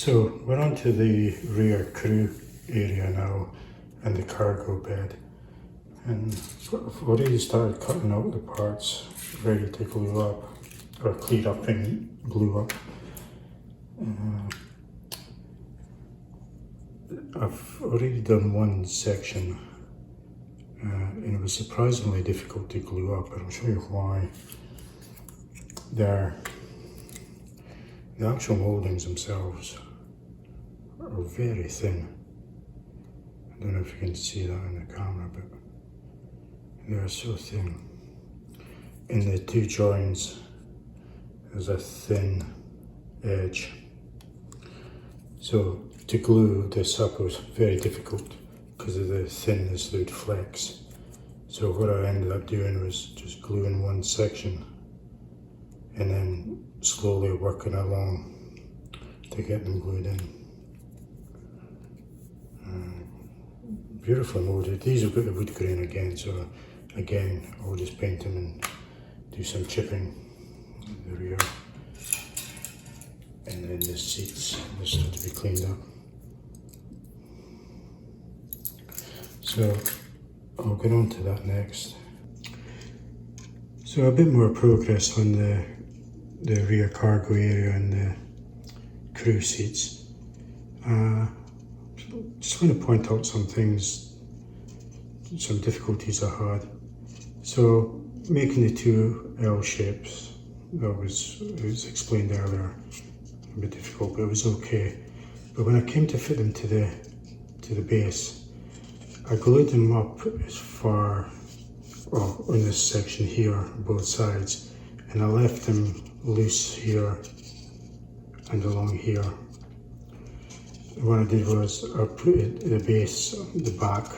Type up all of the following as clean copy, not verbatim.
So we're onto the rear crew area now and the cargo bed, and I've already started cutting out the parts ready to glue up, or clean up and glue up. I've already done one section and it was surprisingly difficult to glue up, and I'll show you why. The actual mouldings themselves are very thin. I don't know if you can see that in the camera, but they are so thin. In the two joins, there's a thin edge. So to glue this up was very difficult because of the thinness that would flex. So what I ended up doing was just gluing one section and then slowly working along to get them glued in. Beautifully molded. These have got the wood grain again, so again I'll just paint them and do some chipping in the rear. And then the seats just have to be cleaned up. So I'll get on to that next. So a bit more progress on the rear cargo area and the crew seats. Just want to point out some things, some difficulties I had. So making the two L shapes, that was explained earlier, a bit difficult, but it was okay. But when I came to fit them to the base, I glued them up as far, well, on this section here, both sides, and I left them loose here and along here. What I did was I put the base, the back,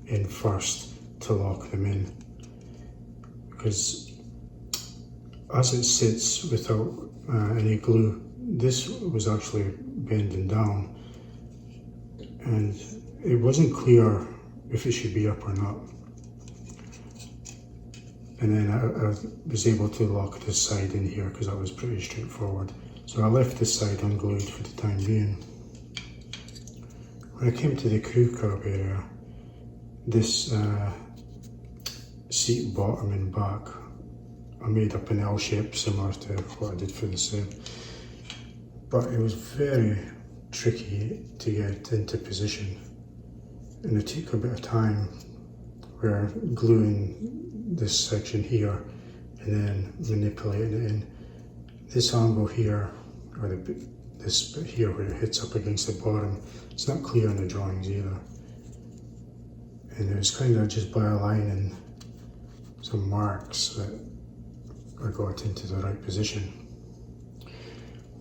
in first to lock them in, because as it sits without any glue, this was actually bending down, and it wasn't clear if it should be up or not. And then I was able to lock this side in here because that was pretty straightforward. So I left this side unglued for the time being. When I came to the crew curb area, this seat bottom and back, I made up an L shape similar to what I did for the same. But it was very tricky to get into position, and it took a bit of time where gluing this section here and then manipulating it in. This angle here, or this bit here where it hits up against the bottom, it's not clear in the drawings either. And it was kind of just by aligning some marks that I got into the right position.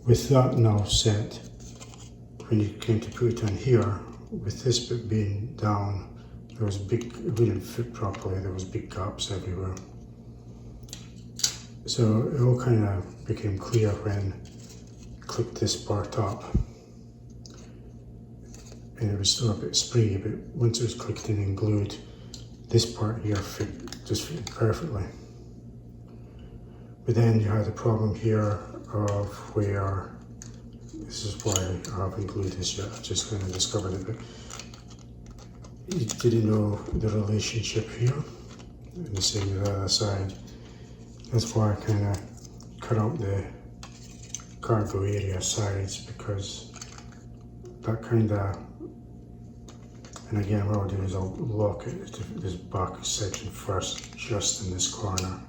With that now set, when you came to put it on here, with this bit being down, there was it wouldn't fit properly, there was big gaps everywhere. So it all kind of became clear when I clicked this part up. And it was still a bit springy, but once it was clicked in and glued, this part here just fit perfectly. But then you had the problem here of where, this is why I haven't glued this yet, I just kind of discovered it, but you didn't know the relationship here, and the same with the other side. That's why I kind of cut out the cargo area sides, because that kind of, and again what I'll do is I'll lock it to this back section first, just in this corner,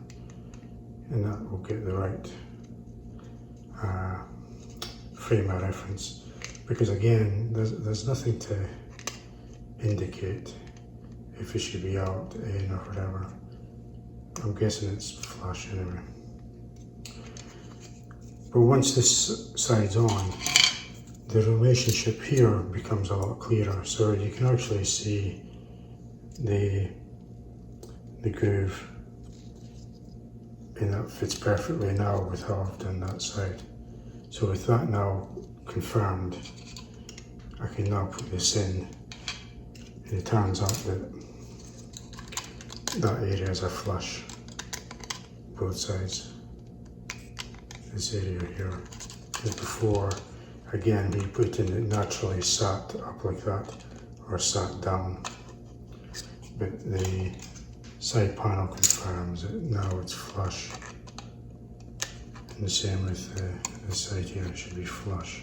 and that will get the right frame of reference, because again there's nothing to indicate if it should be out, in, or whatever. I'm guessing it's flush anyway. But once this side's on, the relationship here becomes a lot clearer, so you can actually see the groove, and that fits perfectly now with how I've done that side. So with that now confirmed, I can now put this in, and it turns out that areas are flush, both sides. This area here, because before again, we put in it naturally sat up like that, or sat down. But the side panel confirms that now it's flush. And the same with the side here, it should be flush.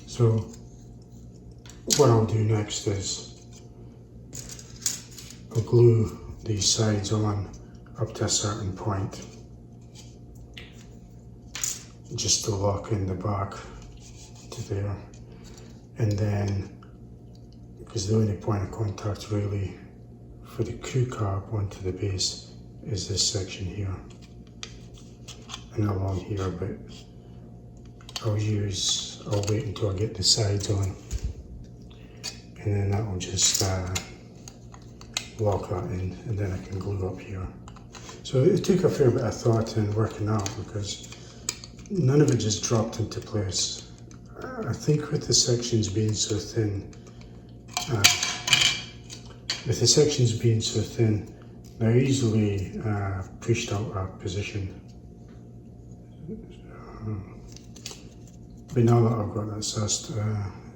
So what I'll do next is I'll glue these sides on up to a certain point, just to lock in the back to there. And then, because the only point of contact really for the crew carb onto the base is this section here and along here, but I'll wait until I get the sides on, and then that will just lock that in, and then I can glue up here. So it took a fair bit of thought in working out, because none of it just dropped into place. I think with the sections being so thin, they're easily pushed out of position. But now that I've got that sussed,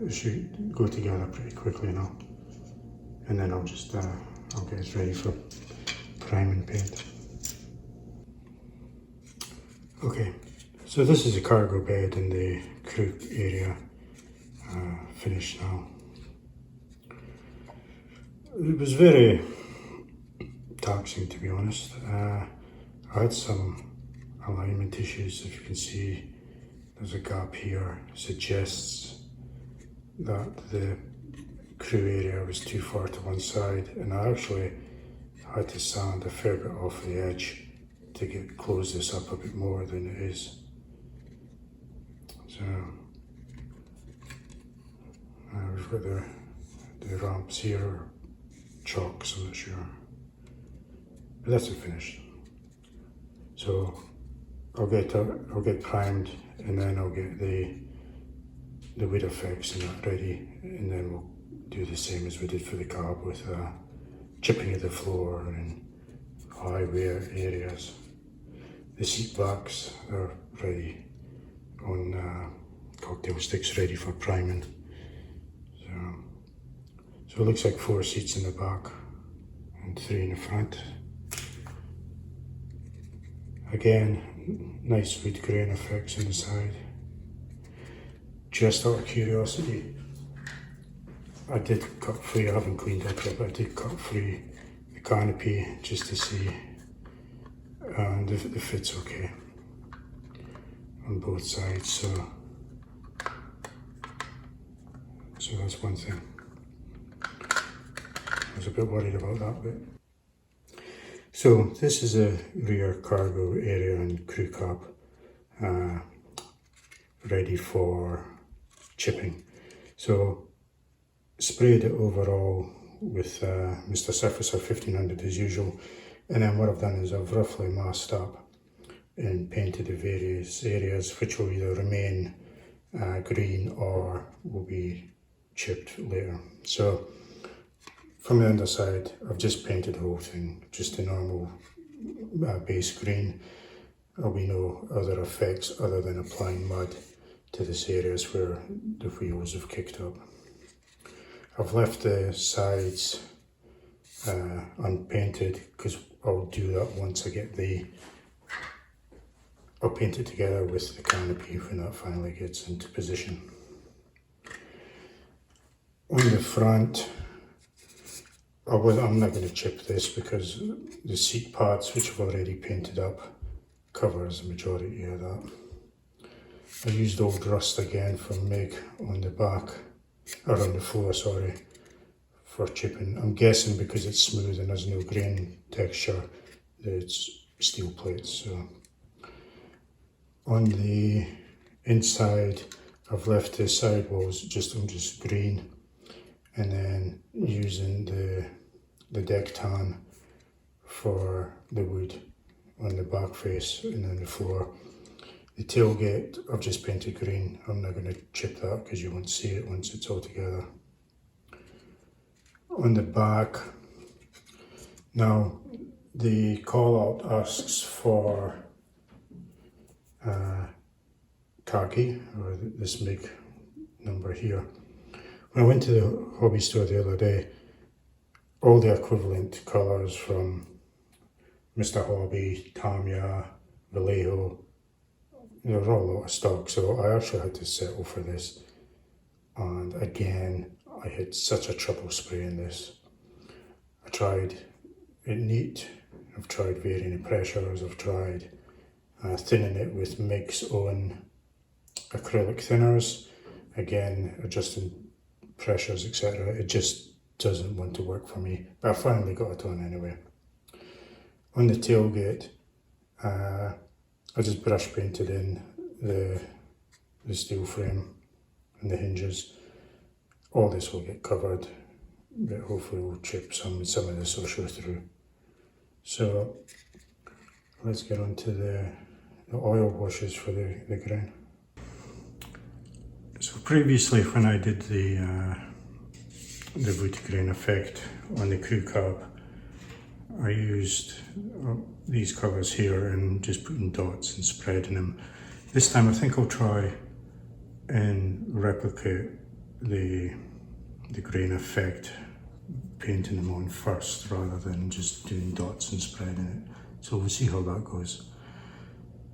it should go together pretty quickly now. And then I'll just I'll get it ready for prime and paint. Okay, so this is the cargo bed in the crew area, finished now. It was very taxing, to be honest. I had some alignment issues. If you can see, there's a gap here, suggests that the crew area was too far to one side, and I actually had to sand a fair bit off the edge to close this up a bit more than it is. So we've got the ramps here, chalks, I'm not sure, but that's it finished. So I'll get primed, and then I'll get the wood effects and that ready, and then we'll do the same as we did for the carb with chipping of the floor and high wear areas. The seat backs are ready on cocktail sticks, ready for priming. So it looks like 4 seats in the back and 3 in the front. Again, nice wood grain effects on the side. Just out of curiosity, I did cut free, I haven't cleaned up yet, but I did cut free the canopy just to see, and if it fits okay on both sides. So that's one thing. I was a bit worried about that bit. So this is a rear cargo area and crew cab, ready for chipping. So sprayed it overall with Mr. Surfacer 1500 as usual, and then what I've done is I've roughly masked up and painted the various areas, which will either remain green or will be chipped later. So from the underside, I've just painted the whole thing, just a normal base green. There'll be no other effects other than applying mud to this areas where the wheels have kicked up. I've left the sides unpainted because I'll do that once I get I'll paint it together with the canopy when that finally gets into position. On the front, I'm not going to chip this because the seat pads, which I've already painted up, covers the majority of that. I used old rust again from MIG on the back, or on the floor, sorry, for chipping. I'm guessing because it's smooth and there's no grain texture, that it's steel plates. So on the inside, I've left the sidewalls just green, and then using the deck tan for the wood on the back face and then the floor. The tailgate I've just painted green. I'm not going to chip that because you won't see it once it's all together. On the back, now the call out asks for khaki, or this big number here. When I went to the hobby store the other day, all the equivalent colours from Mr. Hobby, Tamiya, Vallejo, there was all out of stock, so I actually had to settle for this. And again, I had such a trouble spraying this. I tried it neat, I've tried varying the pressures, I've tried thinning it with MIG's own acrylic thinners, again adjusting pressures, etc. It just doesn't want to work for me, but I finally got it on anyway. On the tailgate, I just brush painted in the steel frame and the hinges. All this will get covered, but hopefully we'll chip some of this will show through. So let's get on to the oil washes for the grain. So previously, when I did the wood grain effect on the crew cab, I used these colours here and just putting dots and spreading them. This time I think I'll try and replicate the grain effect, painting them on first rather than just doing dots and spreading it. So we'll see how that goes.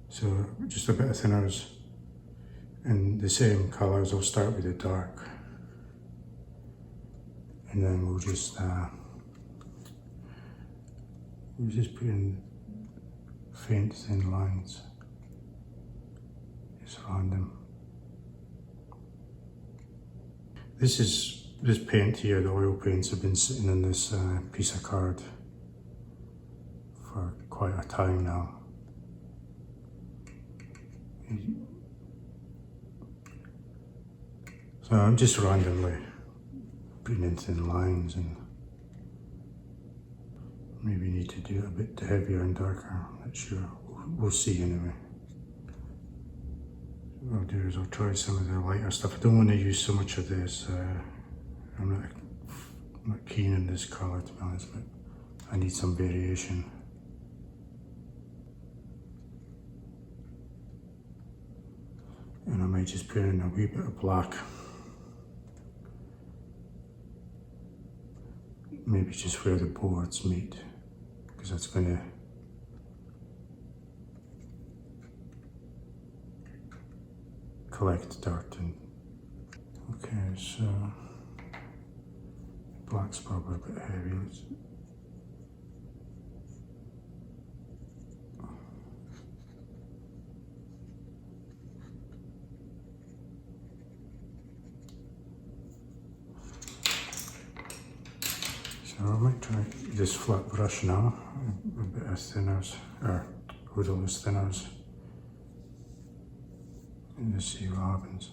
So just a bit of thinners and the same colours. I'll start with the dark and then we'll just put in faint thin lines, just random. This paint here, the oil paints, have been sitting in this piece of card for quite a time now. So I'm just randomly putting in thin lines, and maybe need to do it a bit heavier and darker, I'm not sure. We'll see anyway. What I'll do is I'll try some of the lighter stuff. I don't want to use so much of this. I'm not keen on this colour, to be honest, but I need some variation. And I might just put in a wee bit of black. Maybe just where the boards meet, because that's going to collect dirt. And okay, so black's probably a bit heavy. So I might try this flat brush now, a bit of thinners, or odorless thinners, and just see what happens.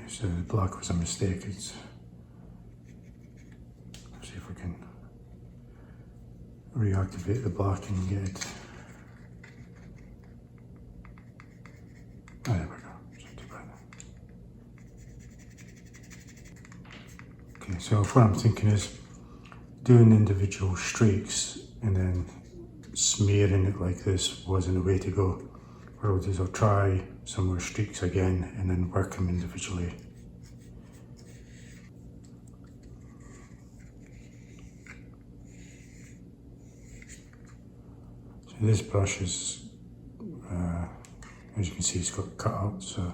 So the black was a mistake. Let's see if we can reactivate the black and get it. Oh, there we go. It's not too bad. Okay, so what I'm thinking is doing individual streaks and then smearing it like this wasn't the way to go. What I'll do is I'll try some more streaks again and then work them individually. So this brush is, as you can see, it's got cutouts, so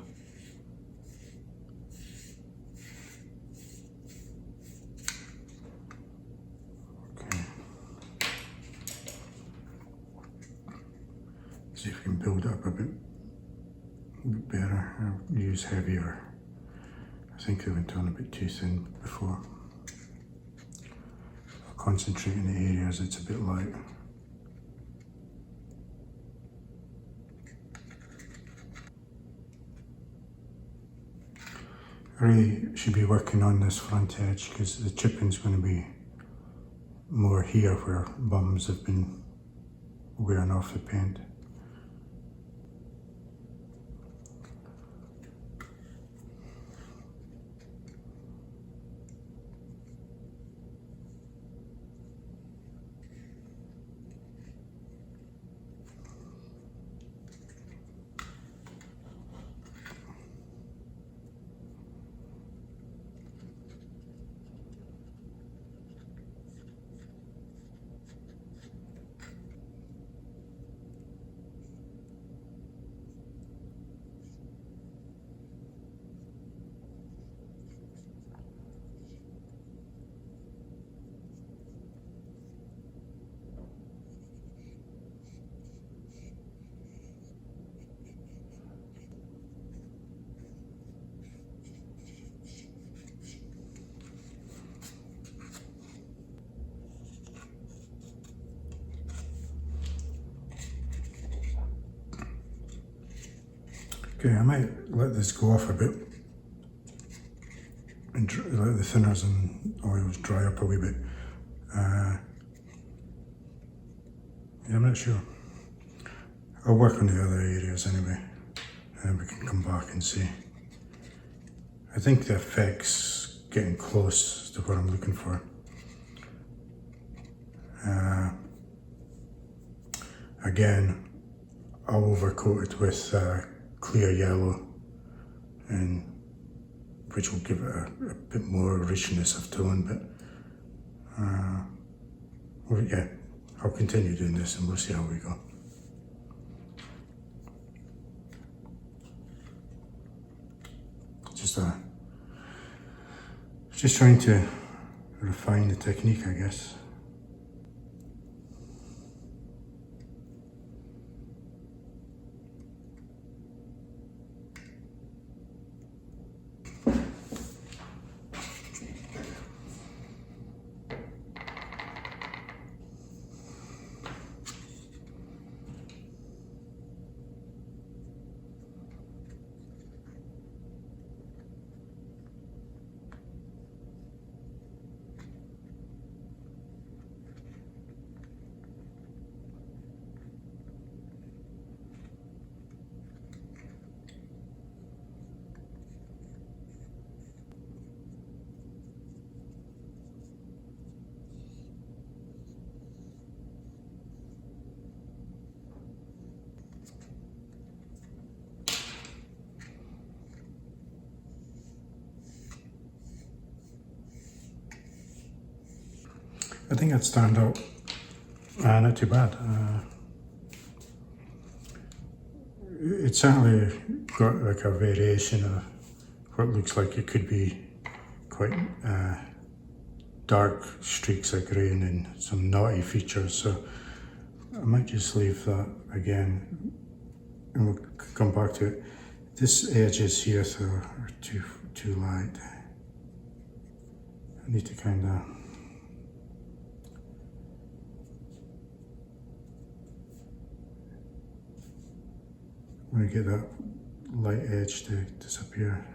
okay. See if we can build it up a bit. bit better. I'll use heavier. I think I went on a bit too thin before. I'll concentrate in the areas it's a bit light. I really should be working on this front edge because the chipping's going to be more here where bums have been wearing off the paint. Okay, I might let this go off a bit and let the thinners and oils dry up a wee bit. Yeah, I'm not sure. I'll work on the other areas anyway, and we can come back and see. I think the effect's getting close to what I'm looking for. Again, I'll overcoat it with clear yellow, and which will give it a bit more richness of tone, but well, yeah, I'll continue doing this and we'll see how we go. Just trying to refine the technique, I guess. I think it stand out. Not too bad. It's certainly got like a variation of what looks like it could be quite dark streaks of green and some naughty features. So I might just leave that again, and we'll come back to it. This edges here are too light. I need to kind of get that light edge to disappear.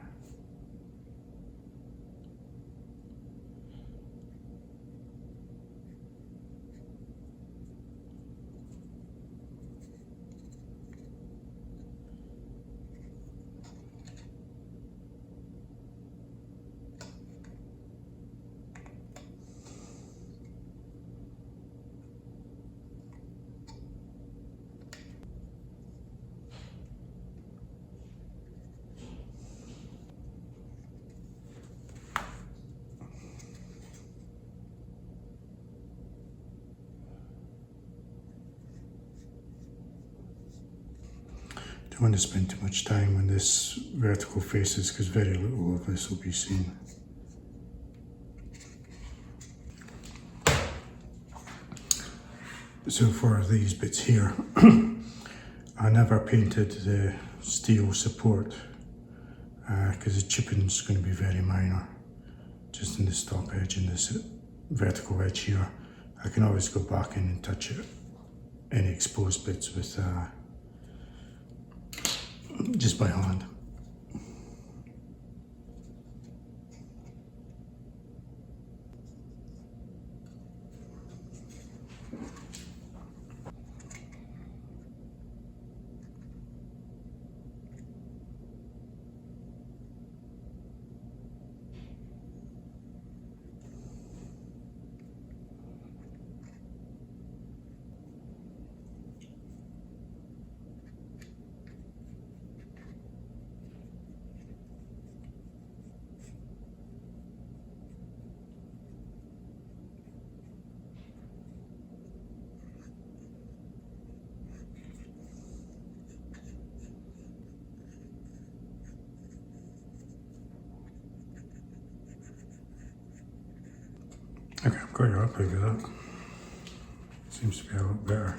Don't want to spend too much time on this vertical faces because very little of this will be seen. So for these bits here, I never painted the steel support because the chipping is going to be very minor, just in the stop edge and this vertical edge here. I can always go back in and touch it, any exposed bits with just by hand. Okay, I've got you happy with that. Seems to be a lot better.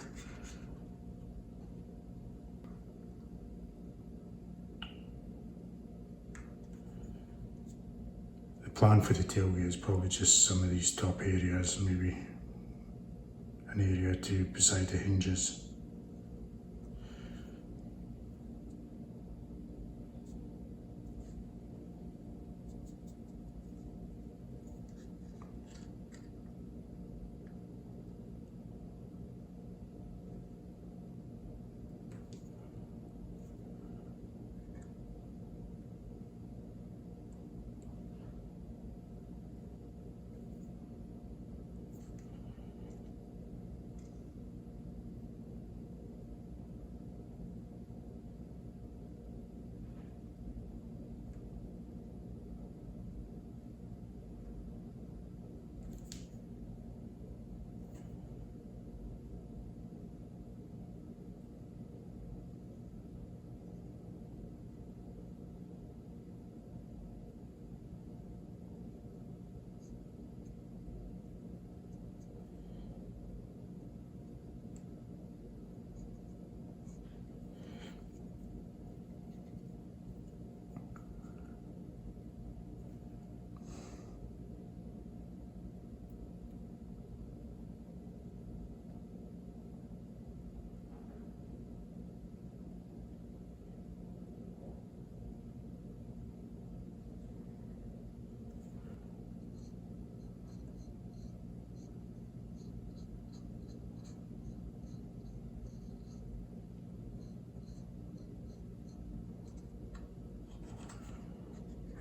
The plan for the tailgate is probably just some of these top areas, maybe an area or two beside the hinges.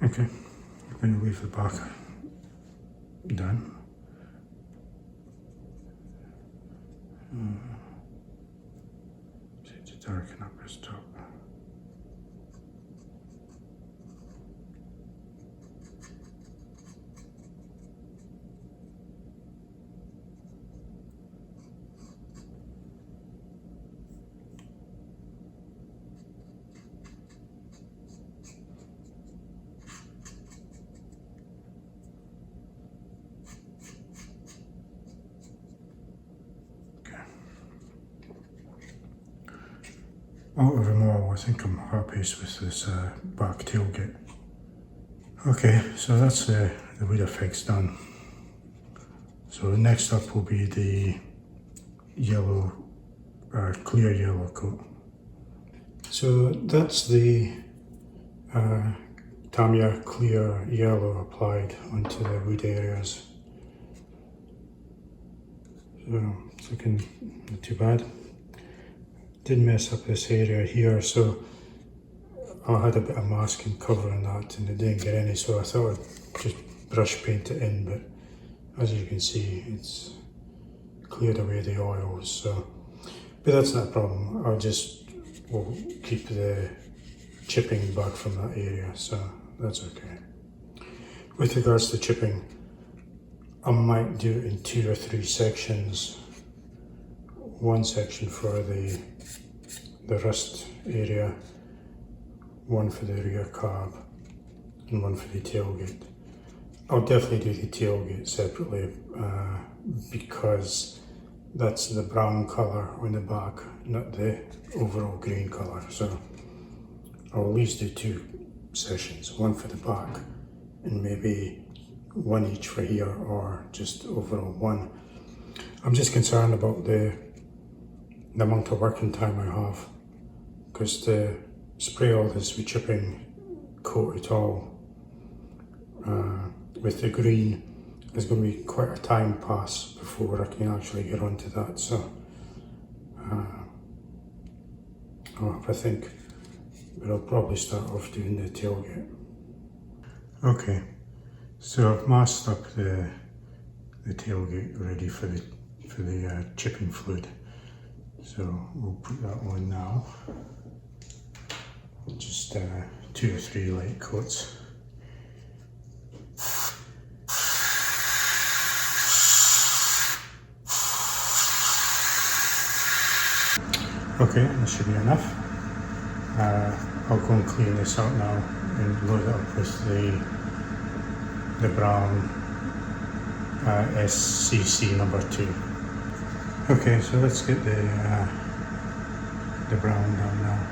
Okay, I'm going to leave the back done. Need to darken up this top. Out of them all, I think I'm happiest with this back tailgate. Okay, so that's the wheel effects done. So next up will be the yellow, clear yellow coat. So that's the Tamiya clear yellow applied onto the wood areas. So it's looking not too bad. Did mess up this area here, so I had a bit of masking covering that and it didn't get any, so I thought I'd just brush paint it in, but as you can see it's cleared away the oils, so, but that's not a problem. We'll keep the chipping back from that area, so that's okay. With regards to chipping, I might do it in 2 or 3 sections. One section for the rust area, one for the rear cab, and one for the tailgate. I'll definitely do the tailgate separately because that's the brown colour on the back, not the overall green colour. So I'll at least do 2 sessions, one for the back and maybe 1 each for here, or just overall 1. I'm just concerned about the amount of working time I have, because to spray all this with chipping, coat it all with the green, there's going to be quite a time pass before I can actually get onto that. So I'll have a think, but I'll probably start off doing the tailgate. Okay, so I've masked up the tailgate ready for the chipping fluid. So we'll put that on now. Just 2 or 3 light coats. Okay, that should be enough. I'll go and clean this out now and load it up with the brown SCC number 2. Okay, so let's get the brown down now.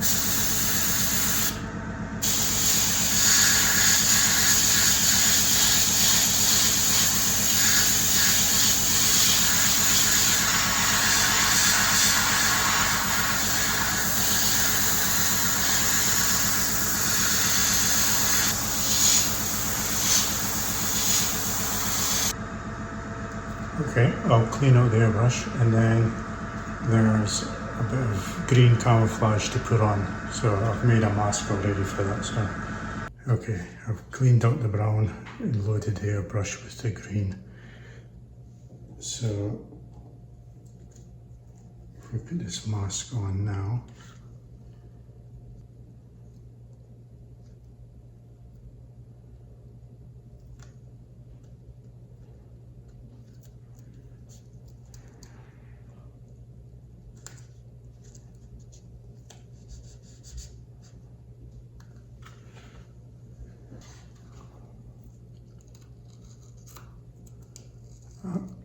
Okay, I'll clean out the airbrush, and then there's a bit of green camouflage to put on. So I've made a mask already for that. So okay, I've cleaned out the brown and loaded the airbrush with the green. So if we put this mask on now,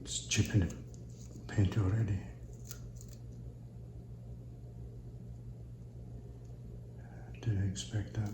it's chipping the paint already. Didn't expect that.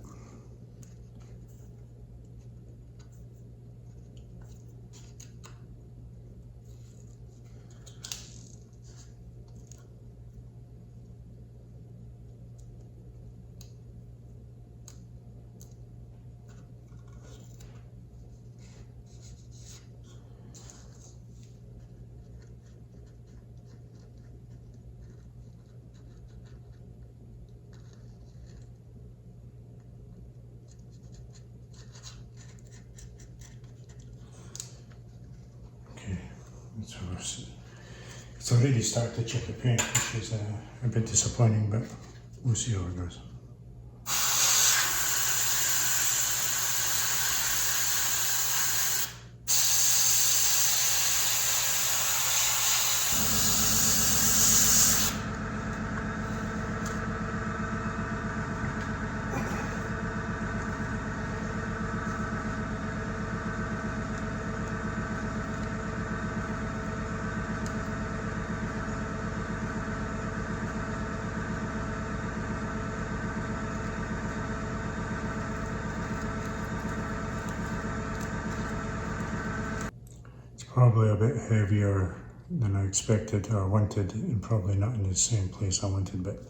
So it's already started to chip the paint, which is a bit disappointing, but we'll see how it goes. Probably a bit heavier than I expected or wanted, and probably not in the same place I wanted, but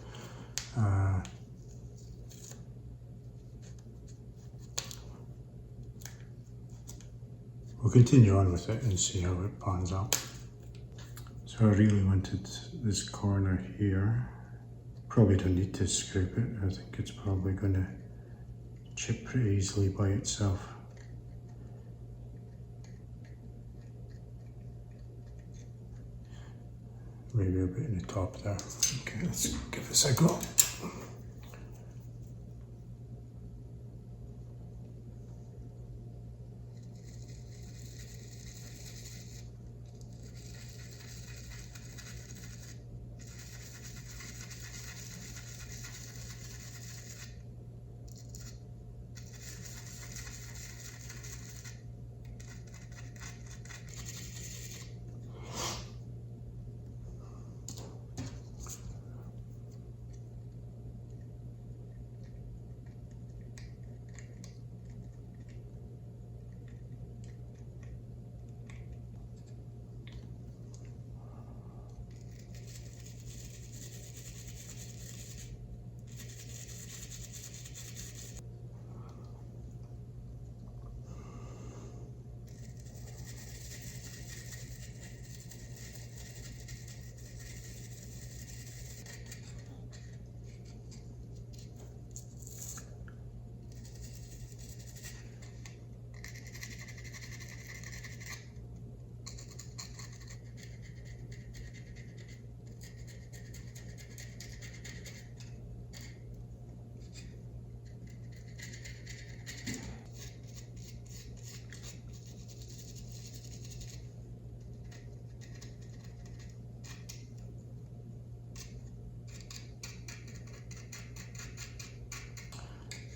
we'll continue on with it and see how it pans out. So I really wanted this corner here. Probably don't need to scrape it. I think it's probably going to chip pretty easily by itself. Maybe a bit in the top there. Okay, let's give this a go.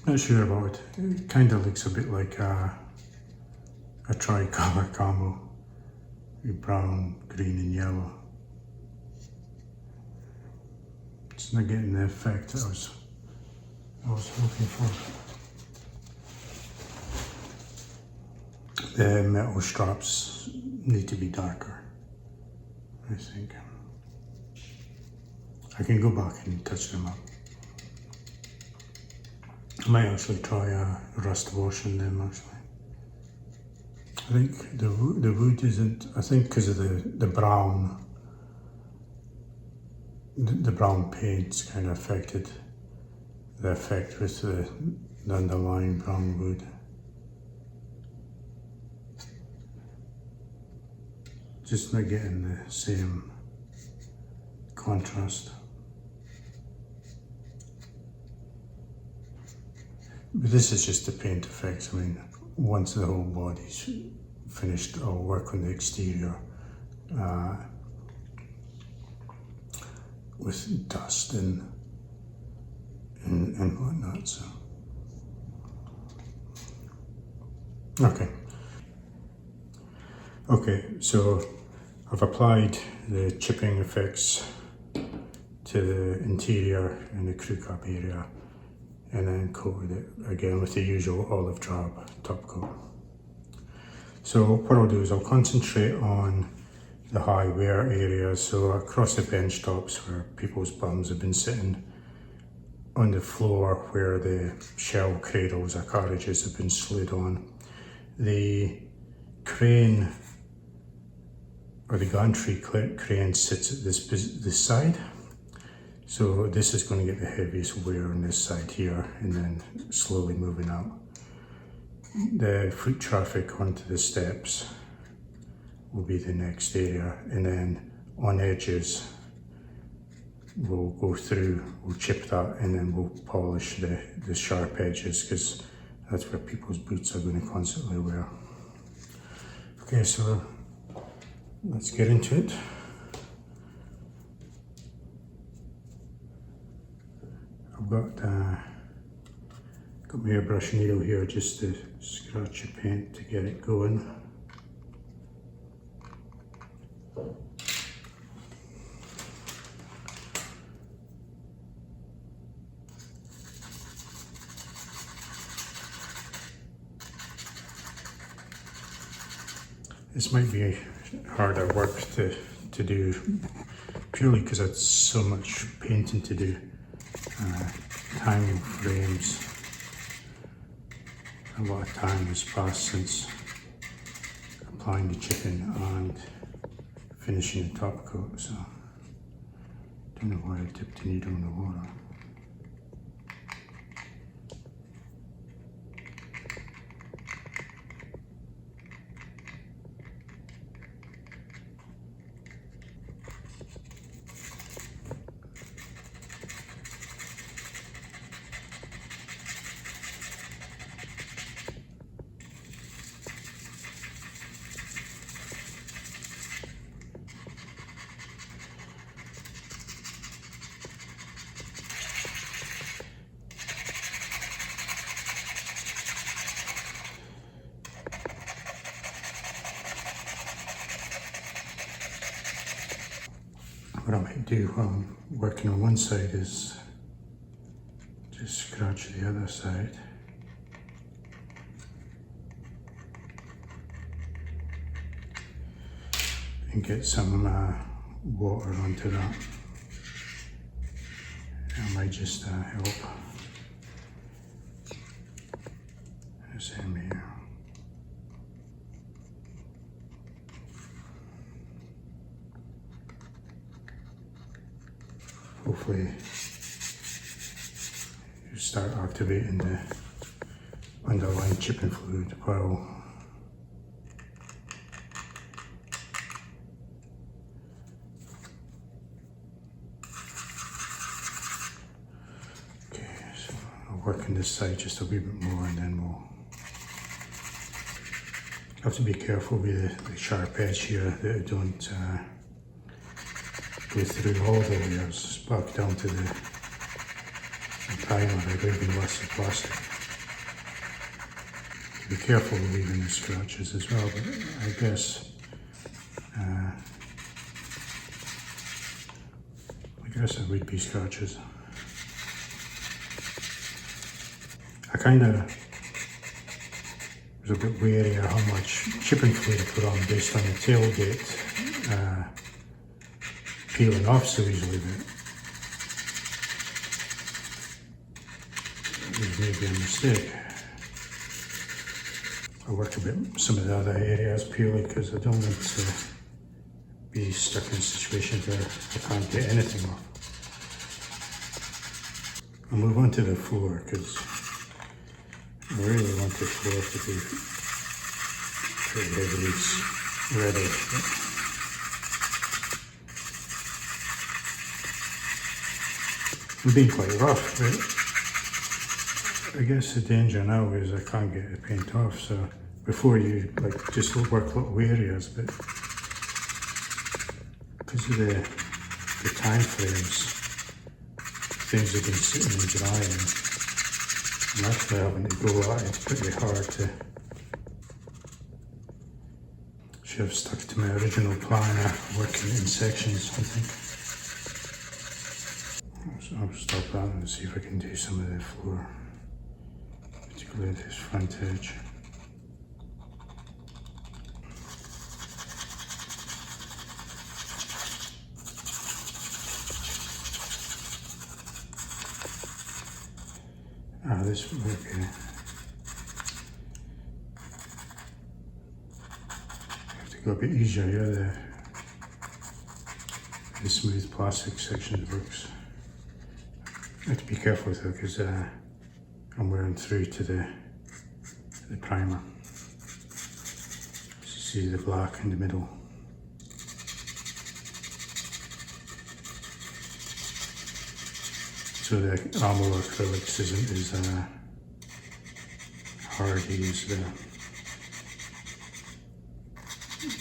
Not sure about it. It kind of looks a bit like a tricolour camo, with brown, green and yellow. It's not getting the effect that I was looking for. The metal straps need to be darker, I think. I can go back and touch them up. I might actually try a rust wash on them actually. I think the wood isn't, I think because of the brown, the brown paint's kind of affected the effect with the underlying brown wood. Just not getting the same contrast. But this is just the paint effect. I mean, once the whole body's finished, I'll work on the exterior with dust and whatnot. So, okay. So I've applied the chipping effects to the interior and the crew cab area, and then coated it again with the usual olive drab top coat. So what I'll do is I'll concentrate on the high wear areas, so across the bench tops where people's bums have been sitting, on the floor where the shell cradles or carriages have been slid on. The crane, or the gantry crane, sits at this side. So this is going to get the heaviest wear on this side here, and then slowly moving up. The foot traffic onto the steps will be the next area, and then on edges we'll go through, we'll chip that, and then we'll polish the sharp edges, because that's where people's boots are going to constantly wear. Okay, so let's get into it. I've got my airbrush needle here just to scratch the paint to get it going. This might be harder work to do, purely because it's so much painting to do. Time frames. A lot of time has passed since applying the chipping and finishing the top coat, so don't know why I tipped the needle in the water. What I might do while I'm working on one side is just scratch the other side. And get some water onto that. That might just help. Same here. Hopefully you start activating the underlying chipping fluid while so I'll work on this side just a wee bit more, and then we'll have to be careful with the sharp edge here that I don't go through all the layers back down to the primer. I don't even less the plastic. be careful leaving the scratches as well, but I guess it would be scratches. I kind of was a bit wary of how much chipping fluid I put on based on the tailgate peeling off so easily, but it was maybe a mistake. I worked a bit some of the other areas purely because I don't want to be stuck in a situation where I can't get anything off. I'll move on to the floor because I really want the floor to be pretty heavily ready. I'm being quite rough, but I guess the danger now is I can't get the paint off, so before you like just work little areas, but because of the time frames, things have been sitting and drying. I'm actually having to go at it pretty hard to should have stuck to my original plan of working in sections, I think. So I'll stop that and see if I can do some of the floor, particularly this front edge. This would be have to go a bit easier here. The smooth plastic section works. I have to be careful with it because I'm wearing through to the primer. You see the black in the middle. So the Scammell acrylics isn't as hard to use the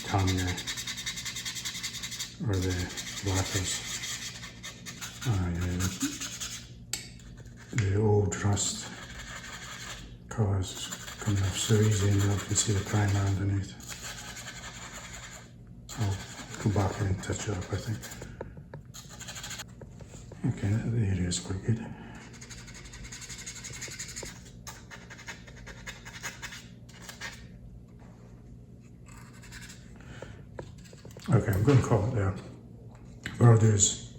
Tamiya or the lacquers. The old rust colours coming off so easy, and you can see the primer underneath. I'll go back and touch it up, I think. Okay, the area is quite good. Okay, I'm going to call it there. What I'll do is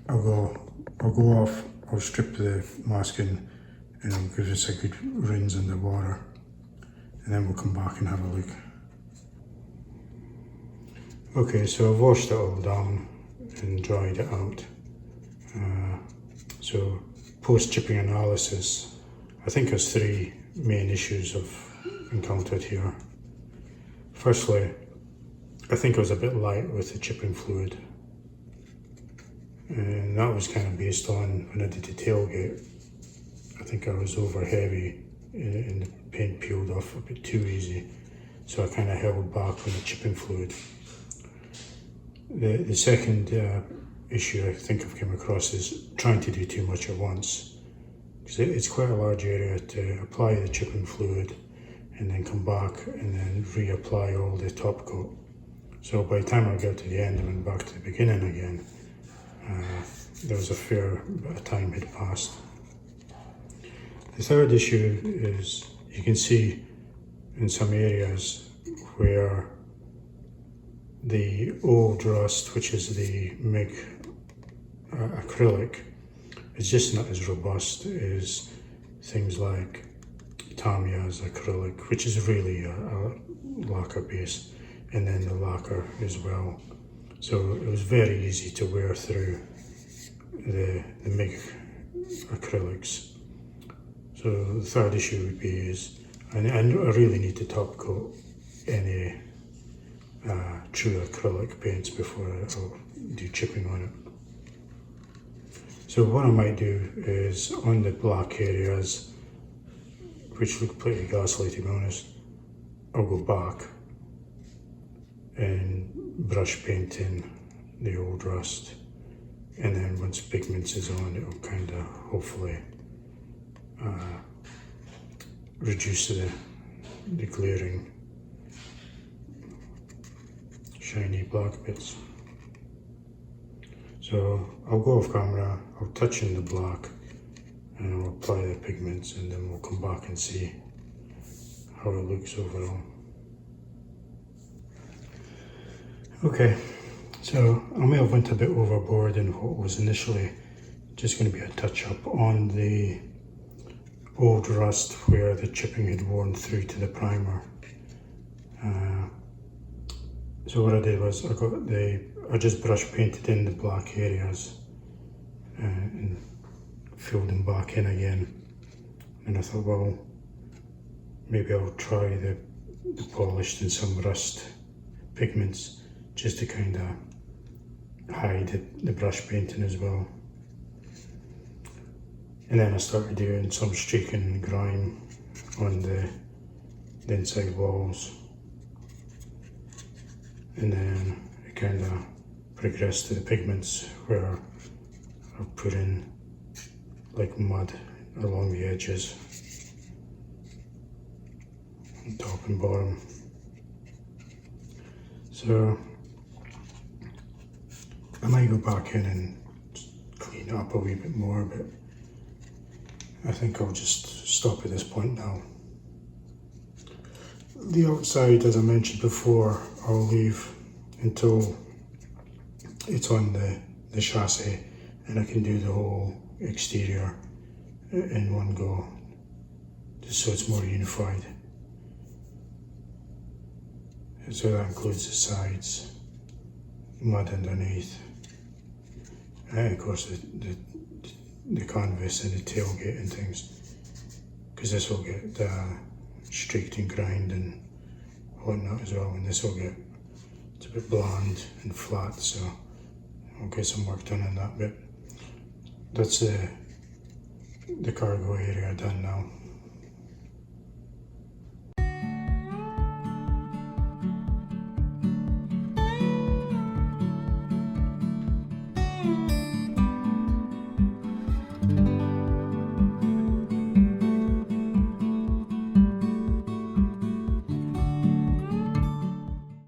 I'll go off, I'll strip the masking and I'll give this a good rinse in the water, and then we'll come back and have a look. Okay, so I've washed it all down and dried it out. So post-chipping analysis, I think there's three main issues I've encountered here. Firstly, I think I was a bit light with the chipping fluid, and that was kind of based on when I did the tailgate. I think I was over heavy and the paint peeled off a bit too easy, so I kind of held back on the chipping fluid. The second issue I think I've come across is trying to do too much at once, because it's quite a large area to apply the chipping fluid and then come back and then reapply all the top coat. So by the time I got to the end and went back to the beginning again, there was a fair bit of time had passed. The third issue is you can see in some areas where the old rust, which is the MIG acrylic, is just not as robust as things like Tamiya's acrylic, which is really a lacquer base, and then the lacquer as well. So it was very easy to wear through the MIG acrylics. So the third issue would be I really need to top coat any true acrylic paints before I'll do chipping on it. So what I might do is on the black areas, which look pretty ghastly to be honest, I'll go back and brush paint in the old rust, and then once pigments is on, it'll kind of hopefully reduce the glaring shiny black bits. So I'll go off camera, I'll touch in the black and I'll apply the pigments, and then we'll come back and see how it looks overall. Okay, so I may have went a bit overboard in what was initially just going to be a touch up on the old rust where the chipping had worn through to the primer. So what I did was I just brush painted in the black areas and filled them back in again. And I thought, well, maybe I'll try the polished and some rust pigments just to kind of hide the brush painting as well. And then I started doing some streaking and grime on the inside walls. And then it kind of progressed to the pigments where I've put in like mud along the edges, top and bottom. So I might go back in and clean it up a wee bit more, but I think I'll just stop at this point now. The outside, as I mentioned before, I'll leave until it's on the chassis and I can do the whole exterior in one go, just so it's more unified. So that includes the sides, mud underneath, and of course the canvas and the tailgate and things, because this will get streaked and grind and whatnot as well, and this will get, it's a bit bland and flat, so I'll get some work done on that bit. That's the cargo area done now.